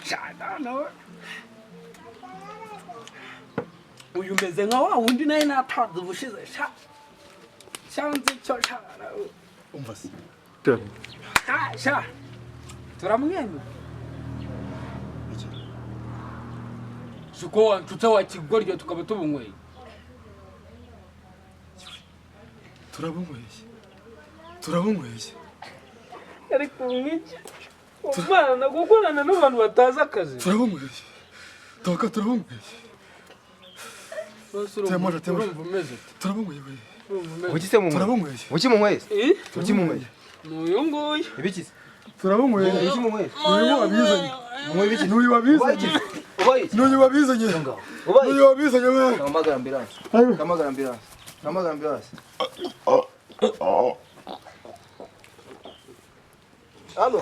Shada nawe. Uyu meze nka wa wundi naye natanze ubushize sha. Shanze cyo shara. umva se Sha. Turamwemye. Suko wantuta wa kigoryo tukaba tubunyweye. turabunyweye Ariko mwiki. Umwana gukorana n'abantu bataza akazi. turabunyweye turabunyweye Ukise mu turabunyweye Uki mu mwese? Eh? Uki mu mwese? N'uyu nguyu. Ibiki? turabunyweye Uki mu mwese? n'uyu wabizanye Mu ibiki? n'uyu wabizanye Ubaye? n'uyu wabizanye Ubaye? n'uyu wabizanye we Kamagara ambulance. Kamagara ambulance. Kamagara ambulance. Allo.